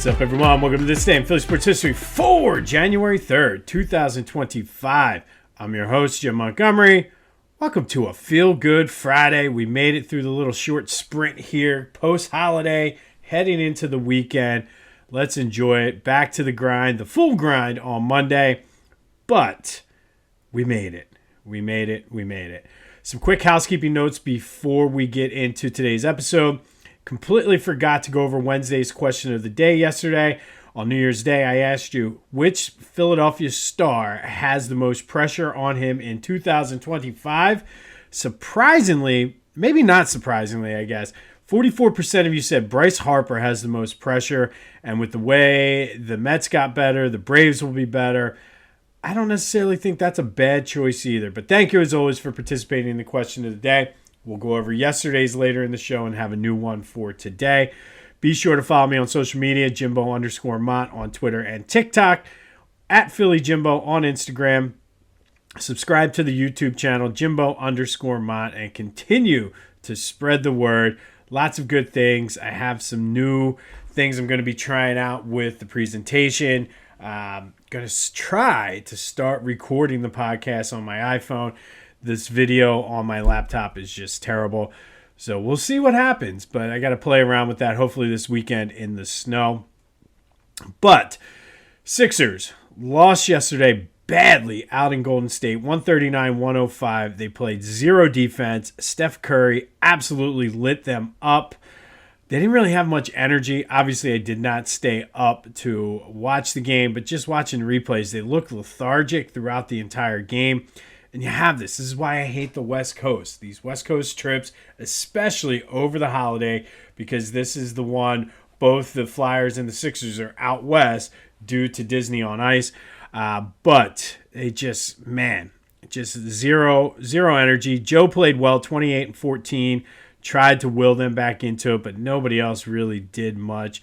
What's up, everyone? Welcome to This Day in Philly Sports History for January 3rd, 2025. I'm your host, Jim Montgomery. Welcome to a feel-good Friday. We made it through the little short sprint here, post-holiday, heading into the weekend. Let's enjoy it. Back to the grind, the full grind on Monday. But we made it. We made it. Some quick housekeeping notes before we get into today's episode. Completely forgot to go over Wednesday's question of the day yesterday. On New Year's Day, I asked you, which Philadelphia star has the most pressure on him in 2025? Surprisingly, maybe not surprisingly, I guess, 44% of you said Bryce Harper has the most pressure. And with the way the Mets got better, the Braves will be better. I don't necessarily think that's a bad choice either. But thank you, as always, for participating in the question of the day. We'll go over yesterday's later in the show and have a new one for today. Be sure to follow me on social media, Jimbo_Mont on Twitter and TikTok, at Philly Jimbo on Instagram. Subscribe to the YouTube channel, Jimbo_Mont, and continue to spread the word. Lots of good things. I have some new things I'm going to be trying out with the presentation. I'm going to try to start recording the podcast on my iPhone. This video on my laptop is just terrible. So we'll see what happens. But I got to play around with that hopefully this weekend in the snow. But Sixers lost yesterday badly out in Golden State, 139-105. They played zero defense. Steph Curry absolutely lit them up. They didn't really have much energy. Obviously, I did not stay up to watch the game, but just watching replays, they looked lethargic throughout the entire game. And you have this. This is why I hate the West Coast. These West Coast trips, especially over the holiday, because this is the one both the Flyers and the Sixers are out west due to Disney on Ice. But they just zero energy. Joe played well, 28-14. Tried to will them back into it, but nobody else really did much.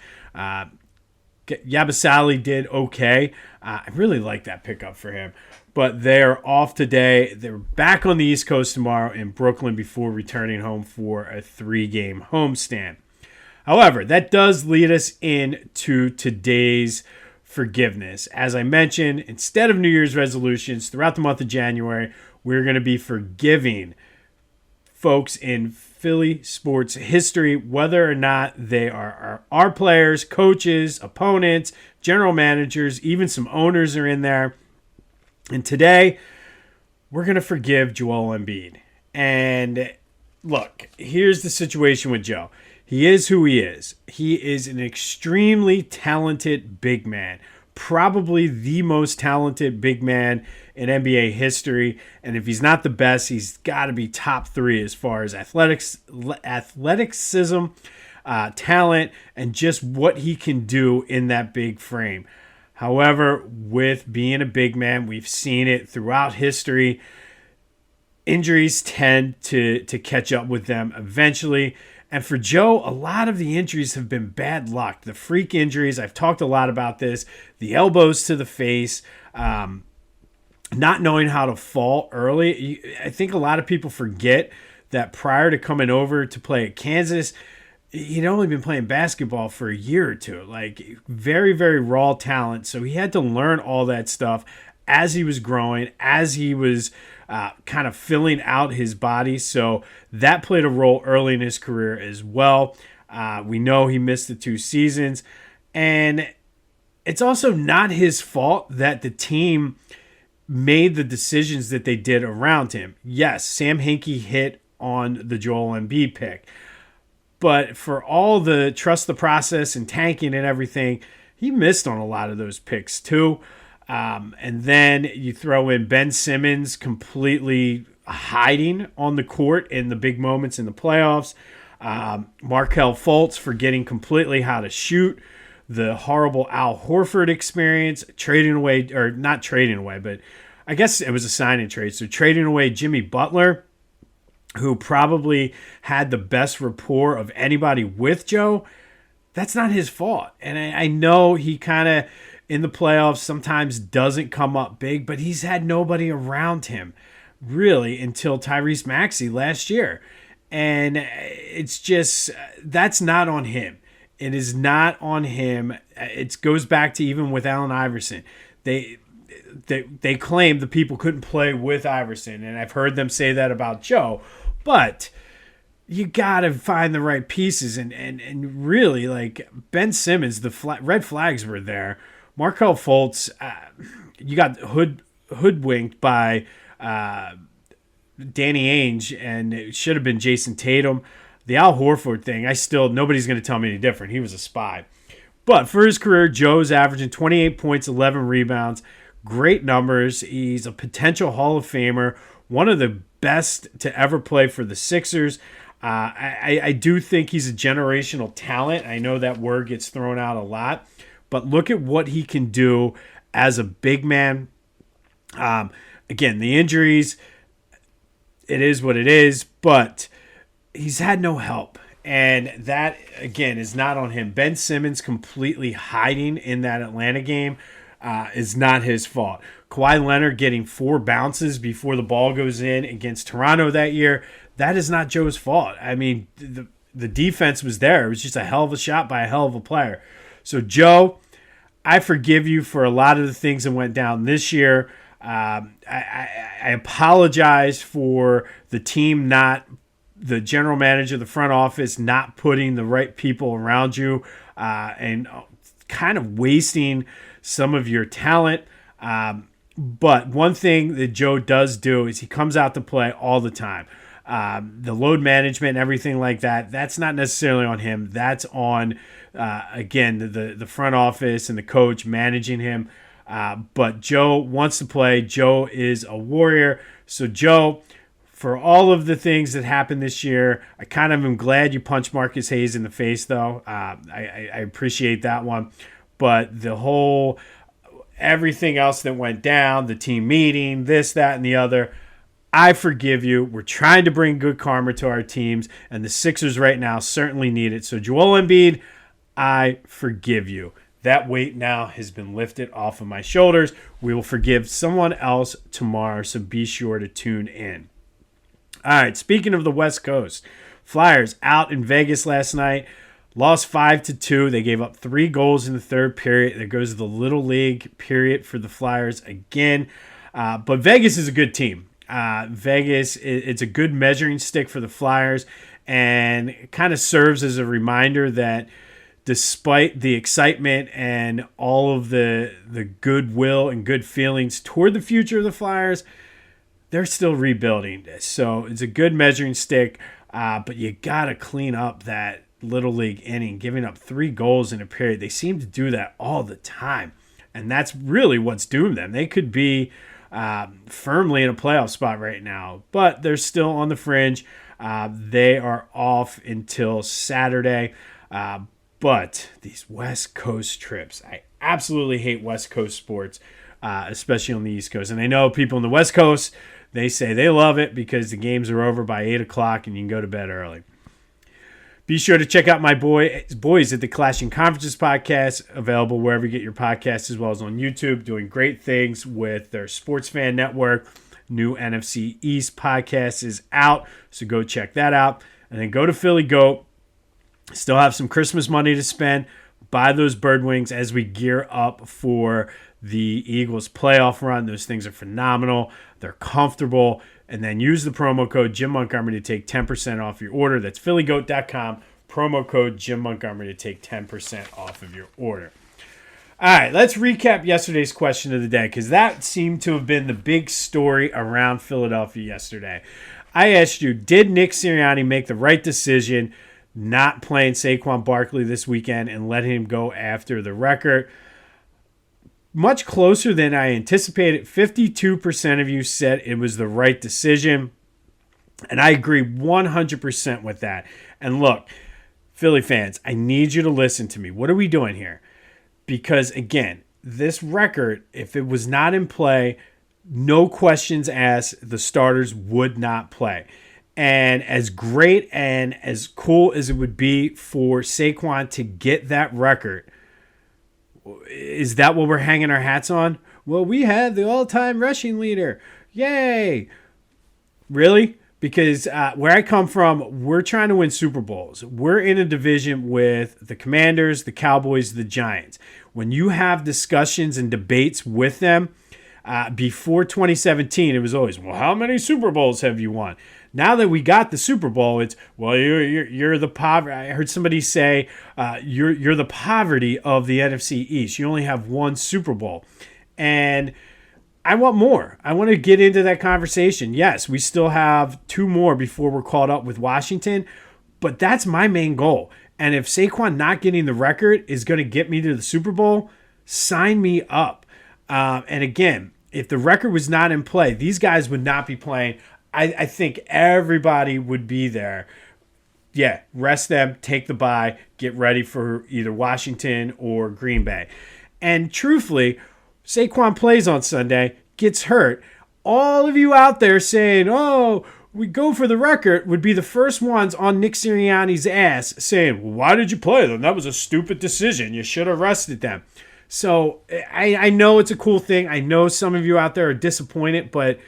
Yabusele did okay. I really like that pickup for him. But they're off today. They're back on the East Coast tomorrow in Brooklyn before returning home for a 3-game homestand. However, that does lead us into today's forgiveness. As I mentioned, instead of New Year's resolutions, throughout the month of January, we're going to be forgiving folks in Philly sports history, whether or not they are our players, coaches, opponents, general managers, even some owners are in there. And today, we're going to forgive Joel Embiid. And look, here's the situation with Joe. He is who he is. He is an extremely talented big man. Probably the most talented big man in NBA history. And if he's not the best, he's got to be top 3 as far as athleticism, talent, and just what he can do in that big frame. However, with being a big man, we've seen it throughout history. Injuries tend to catch up with them eventually. And for Joe, a lot of the injuries have been bad luck. The freak injuries, I've talked a lot about this. The elbows to the face, not knowing how to fall early. I think a lot of people forget that prior to coming over to play at Kansas, he'd only been playing basketball for a year or two. Like, very, very raw talent. So he had to learn all that stuff as he was growing, as he was kind of filling out his body. So that played a role early in his career as well. We know he missed the 2 seasons. And it's also not his fault that the team made the decisions that they did around him. Yes, Sam Hinkie hit on the Joel Embiid pick. But for all the trust the process and tanking and everything, he missed on a lot of those picks too. And then you throw in Ben Simmons completely hiding on the court in the big moments in the playoffs. Markelle Fultz forgetting completely how to shoot. The horrible Al Horford experience, not trading away, but I guess it was a sign and trade. So trading away Jimmy Butler, who probably had the best rapport of anybody with Joe, that's not his fault. And I know he kind of, in the playoffs, sometimes doesn't come up big, but he's had nobody around him, really, until Tyrese Maxey last year. And it's just, that's not on him. It is not on him. It goes back to even with Allen Iverson. They claimed the people couldn't play with Iverson, and I've heard them say that about Joe. But you got to find the right pieces, and really, like Ben Simmons, the red flags were there. Markelle Fultz, you got hoodwinked by Danny Ainge, and it should have been Jason Tatum. The Al Horford thing, nobody's going to tell me any different. He was a spy. But for his career, Joe's averaging 28 points, 11 rebounds, great numbers. He's a potential Hall of Famer, one of the best to ever play for the Sixers. I do think he's a generational talent. I know that word gets thrown out a lot, but look at what he can do as a big man. Again, the injuries, it is what it is, but he's had no help. And that, again, is not on him. Ben Simmons completely hiding in that Atlanta game is not his fault. Kawhi Leonard getting 4 bounces before the ball goes in against Toronto that year, that is not Joe's fault. I mean, the defense was there. It was just a hell of a shot by a hell of a player. So, Joe, I forgive you for a lot of the things that went down this year. I apologize for the team the general manager, the front office, not putting the right people around you and kind of wasting some of your talent. But one thing that Joe does do is he comes out to play all the time. The load management and everything like that, that's not necessarily on him. That's on, again, the front office and the coach managing him. But Joe wants to play. Joe is a warrior. So, Joe, for all of the things that happened this year, I kind of am glad you punched Marcus Hayes in the face, though. I appreciate that one. But everything else that went down, the team meeting, this, that, and the other, I forgive you. We're trying to bring good karma to our teams, and the Sixers right now certainly need it. So, Joel Embiid, I forgive you. That weight now has been lifted off of my shoulders. We will forgive someone else tomorrow, so be sure to tune in. All right, speaking of the West Coast, Flyers out in Vegas last night, lost 5-2. They gave up 3 goals in the third period. There goes the Little League period for the Flyers again. But Vegas is a good team. Vegas, it's a good measuring stick for the Flyers, and it kind of serves as a reminder that despite the excitement and all of the goodwill and good feelings toward the future of the Flyers, they're still rebuilding. So it's a good measuring stick, but you got to clean up that Little League inning, giving up 3 goals in a period. They seem to do that all the time, and that's really what's doomed them. They could be firmly in a playoff spot right now, but they're still on the fringe. They are off until Saturday. But these West Coast trips, I absolutely hate West Coast sports, especially on the East Coast. And I know people on the West Coast, they say they love it because the games are over by 8 o'clock and you can go to bed early. Be sure to check out my boys at the Clashing Conferences podcast, available wherever you get your podcasts, as well as on YouTube, doing great things with their Sports Fan Network. New NFC East podcast is out, so go check that out. And then go to Philly Goat. Still have some Christmas money to spend. Buy those bird wings as we gear up for the Eagles playoff run. Those things are phenomenal. They're comfortable. And then use the promo code Jim Montgomery to take 10% off your order. That's phillygoat.com. Promo code Jim Montgomery to take 10% off of your order. All right, let's recap yesterday's question of the day, because that seemed to have been the big story around Philadelphia yesterday. I asked you, did Nick Sirianni make the right decision not playing Saquon Barkley this weekend and letting him go after the record? Much closer than I anticipated. 52% of you said it was the right decision, and I agree 100% with that. And look, Philly fans, I need you to listen to me. What are we doing here? Because, again, this record, if it was not in play, no questions asked, the starters would not play. And as great and as cool as it would be for Saquon to get that record, is that what we're hanging our hats on? Well, we have the all-time rushing leader. Yay! Really? Because where I come from, we're trying to win Super Bowls. We're in a division with the Commanders, the Cowboys, the Giants. When you have discussions and debates with them, before 2017, it was always, well, how many Super Bowls have you won? Now that we got the Super Bowl, it's, well, you're the poverty. I heard somebody say, you're the poverty of the NFC East. You only have one Super Bowl. And I want more. I want to get into that conversation. Yes, we still have 2 more before we're caught up with Washington, but that's my main goal. And if Saquon not getting the record is going to get me to the Super Bowl, sign me up. And again, if the record was not in play, these guys would not be playing. I think everybody would be there. Yeah, rest them, take the bye, get ready for either Washington or Green Bay. And truthfully, Saquon plays on Sunday, gets hurt. All of you out there saying, oh, we go for the record, would be the first ones on Nick Sirianni's ass saying, well, why did you play them? That was a stupid decision. You should have rested them. So I know it's a cool thing. I know some of you out there are disappointed, but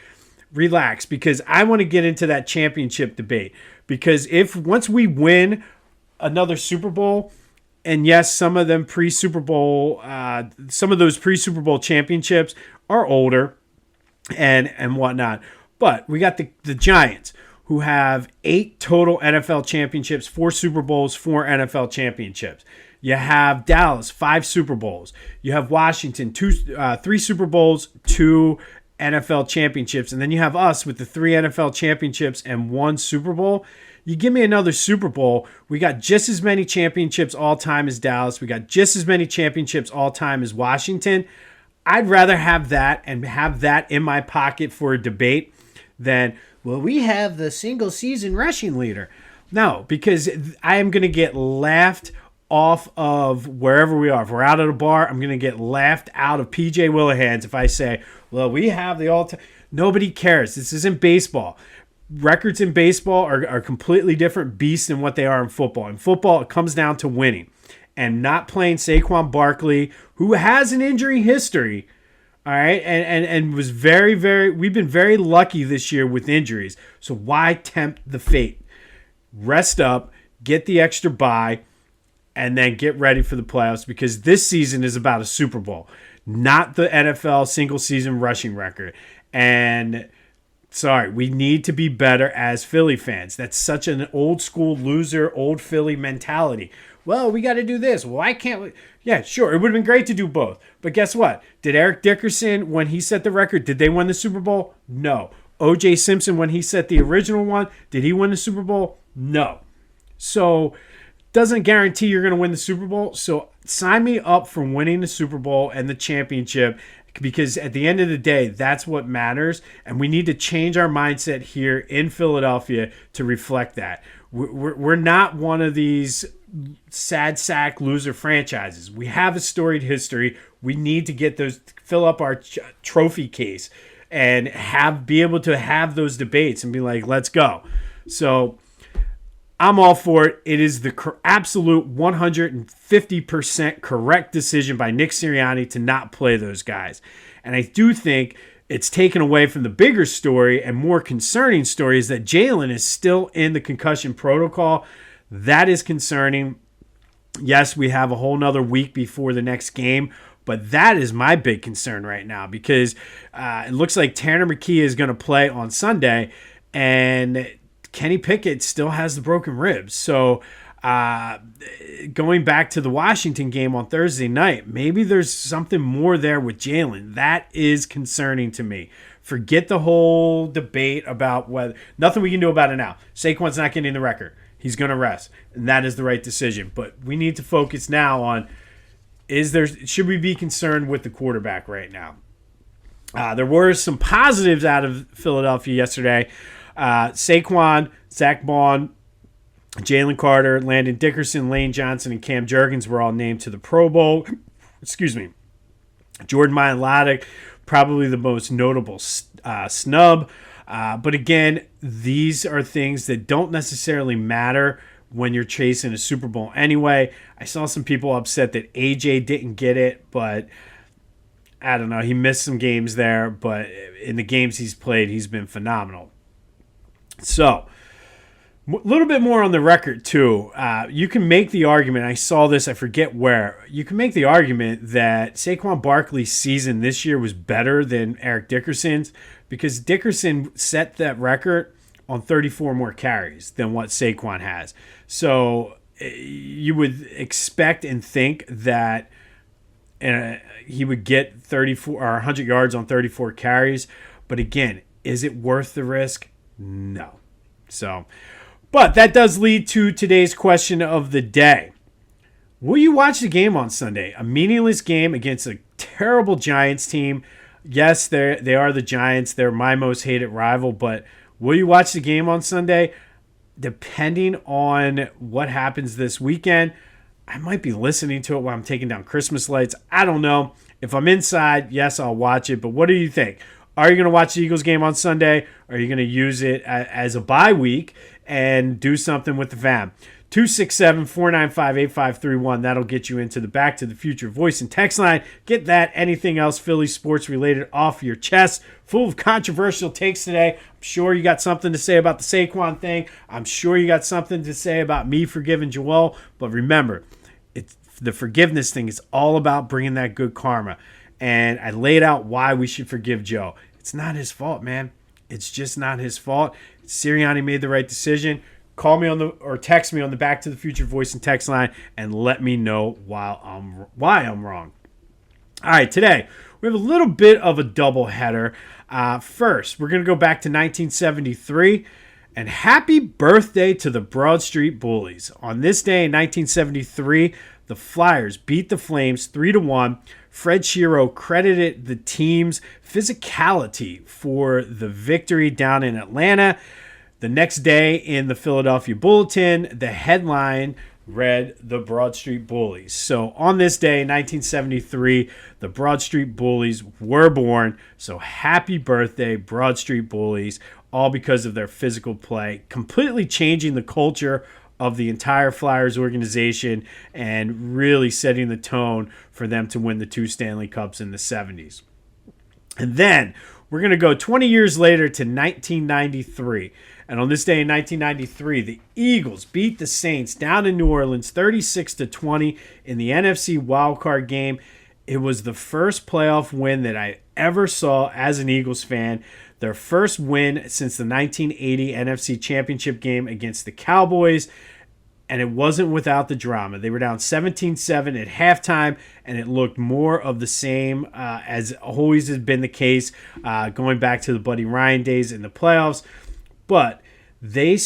relax, because I want to get into that championship debate. Because if once we win another Super Bowl, and yes, some of them pre-Super Bowl, some of those pre-Super Bowl championships are older and whatnot. But we got the Giants, who have 8 total NFL championships, 4 Super Bowls, 4 NFL championships. You have Dallas, 5 Super Bowls. You have Washington, 3 Super Bowls, 2 NFL championships. And then you have us with the 3 NFL championships and 1 Super Bowl. You give me another Super Bowl, we got just as many championships all time as Dallas. We got just as many championships all time as Washington. I'd rather have that and have that in my pocket for a debate than, well, we have the single season rushing leader. No, because I am going to get laughed off of wherever we are. If we're out at a bar, I'm going to get laughed out of PJ Willihan's if I say, well, we have the all-time. Nobody cares. This isn't baseball. Records in baseball are completely different beasts than what they are in football. In football, it comes down to winning and not playing Saquon Barkley, who has an injury history. All right. And was very, we've been very lucky this year with injuries. So why tempt the fate? Rest up, get the extra bye, and then get ready for the playoffs, because this season is about a Super Bowl, not the NFL single season rushing record. And sorry, we need to be better as Philly fans. That's such an old school loser, old Philly mentality. Well, we got to do this. Well, I can't. Yeah, sure. It would have been great to do both. But guess what? Did Eric Dickerson, when he set the record, did they win the Super Bowl? No. O.J. Simpson, when he set the original one, did he win the Super Bowl? No. So doesn't guarantee you're going to win the Super Bowl. So sign me up for winning the Super Bowl and the championship, because at the end of the day, that's what matters. And we need to change our mindset here in Philadelphia to reflect that. We're not one of these sad sack loser franchises. We have a storied history. We need to get those, fill up our trophy case and be able to have those debates and be like, let's go. So I'm all for it. It is the absolute 150% correct decision by Nick Sirianni to not play those guys. And I do think it's taken away from the bigger story and more concerning story is that Jalen is still in the concussion protocol. That is concerning. Yes, we have a whole nother week before the next game, but that is my big concern right now, because it looks like Tanner McKee is going to play on Sunday, and Kenny Pickett still has the broken ribs. So going back to the Washington game on Thursday night, maybe there's something more there with Jalen. That is concerning to me. Forget the whole debate about whether – nothing we can do about it now. Saquon's not getting the record. He's going to rest, and that is the right decision. But we need to focus now on should we be concerned with the quarterback right now? There were some positives out of Philadelphia yesterday. Saquon, Zach Bond, Jalen Carter, Landon Dickerson, Lane Johnson, and Cam Jurgens were all named to the Pro Bowl. Excuse me. Jordan Mailata, probably the most notable snub. But again, these are things that don't necessarily matter when you're chasing a Super Bowl anyway. I saw some people upset that AJ didn't get it, but I don't know. He missed some games there, but in the games he's played, he's been phenomenal. So, a little bit more on the record, too. You can make the argument, I saw this, I forget where, you can make the argument that Saquon Barkley's season this year was better than Eric Dickerson's because Dickerson set that record on 34 more carries than what Saquon has. So you would expect and think that he would get 34 or 100 yards on 34 carries. But again, is it worth the risk? No. So, but that does lead to today's question of the day. Will you watch the game on Sunday? A meaningless game against a terrible Giants team. Yes, they are the Giants. They're my most hated rival, but will you watch the game on Sunday? Depending on what happens this weekend, I might be listening to it while I'm taking down Christmas lights. I don't know. If I'm inside, yes, I'll watch it. But what do you think? Are you going to watch the Eagles game on Sunday? Or are you going to use it as a bye week and do something with the fam? 267-495-8531. That'll get you into the Back to the Future voice and text line. Get that, anything else Philly sports related off your chest. Full of controversial takes today. I'm sure you got something to say about the Saquon thing. I'm sure you got something to say about me forgiving Joel. But remember, the forgiveness thing is all about bringing that good karma. And I laid out why we should forgive Joe. It's not his fault, man. It's just not his fault. Sirianni made the right decision. Call me or text me on the Back to the Future voice and text line and let me know why I'm wrong. All right, today we have a little bit of a double header. First, we're going to go back to 1973. And happy birthday to the Broad Street Bullies. On this day in 1973, the Flyers beat the Flames 3-1. Fred Shero credited the team's physicality for the victory down in Atlanta. The next day in the Philadelphia Bulletin, the headline read the Broad Street Bullies. So on this day in 1973, the Broad Street Bullies were born. So happy birthday, Broad Street Bullies, all because of their physical play, completely changing the culture of the entire Flyers organization and really setting the tone for them to win the 2 Stanley Cups in the 70s. And then we're going to go 20 years later to 1993. And on this day in 1993, the Eagles beat the Saints down in New Orleans 36-20 in the NFC Wild Card game. It was the first playoff win that I ever saw as an Eagles fan. Their first win since the 1980 NFC Championship game against the Cowboys. And it wasn't without the drama. They were down 17-7 at halftime, and it looked more of the same as always has been the case going back to the Buddy Ryan days in the playoffs. But they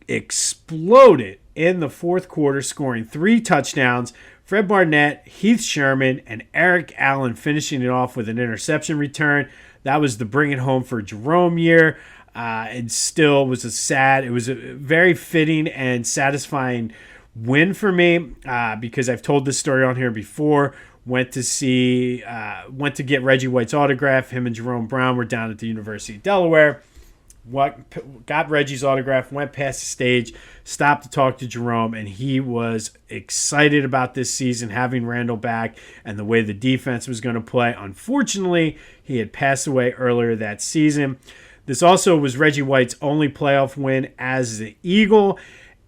exploded in the fourth quarter, scoring 3 touchdowns. Fred Barnett, Heath Sherman, and Eric Allen finishing it off with an interception return. That was the bring it home for Jerome year. It still was it was a very fitting and satisfying win for me because I've told this story on here before. Went to get Reggie White's autograph. Him and Jerome Brown were down at the University of Delaware. Got Reggie's autograph, went past the stage, stopped to talk to Jerome, and he was excited about this season, having Randall back and the way the defense was going to play. Unfortunately, he had passed away earlier that season. This also was Reggie White's only playoff win as the Eagle,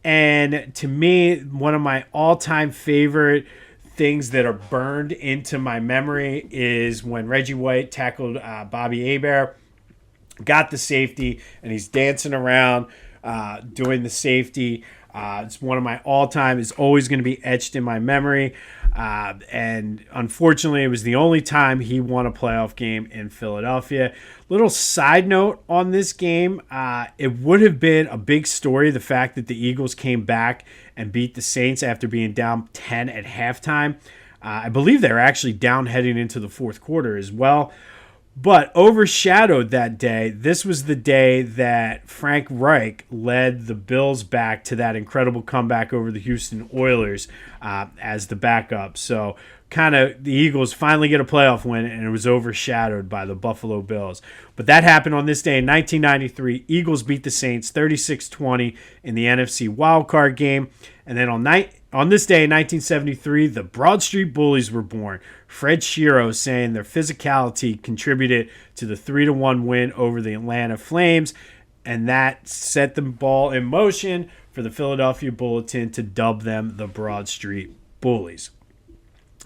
and to me, one of my all-time favorite things that are burned into my memory is when Reggie White tackled Bobby Hebert. Got the safety, and he's dancing around doing the safety. It's one of my all-time. It's always going to be etched in my memory. And unfortunately, it was the only time he won a playoff game in Philadelphia. Little side note on this game, it would have been a big story, the fact that the Eagles came back and beat the Saints after being down 10 at halftime. I believe they were actually down heading into the fourth quarter as well. But overshadowed that day, this was the day that Frank Reich led the Bills back to that incredible comeback over the Houston Oilers as the backup. So kind of the Eagles finally get a playoff win, and it was overshadowed by the Buffalo Bills. But that happened on this day in 1993. Eagles beat the Saints 36-20 in the NFC Wild Card game. And then on this day in 1973, the Broad Street Bullies were born. Fred Shero saying their physicality contributed to the 3-1 win over the Atlanta Flames. and that set the ball in motion for the Philadelphia Bulletin to dub them the Broad Street Bullies.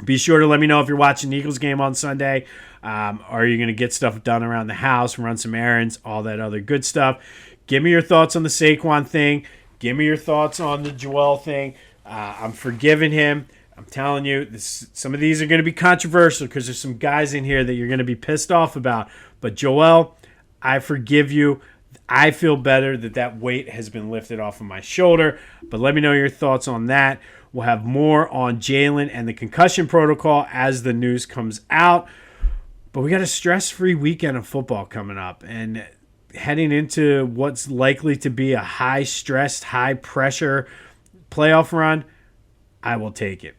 Be sure to let me know if you're watching the Eagles game on Sunday. Are you going to get stuff done around the house, run some errands, all that other good stuff? Give me your thoughts on the Saquon thing. Give me your thoughts on the Joel thing. I'm forgiving him. I'm telling you, some of these are going to be controversial because there's some guys in here that you're going to be pissed off about. But Joel, I forgive you. I feel better that weight has been lifted off of my shoulder. But let me know your thoughts on that. We'll have more on Jalen and the concussion protocol as the news comes out. But we got a stress-free weekend of football coming up. And heading into what's likely to be a high-stressed, high-pressure playoff run, I will take it.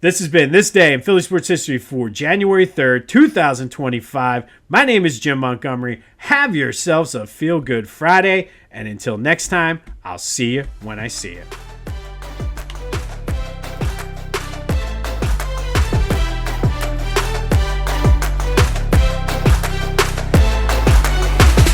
This has been This Day in Philly Sports History for January 3rd, 2025. My name is Jim Montgomery. Have yourselves a feel-good Friday. And until next time, I'll see you when I see you.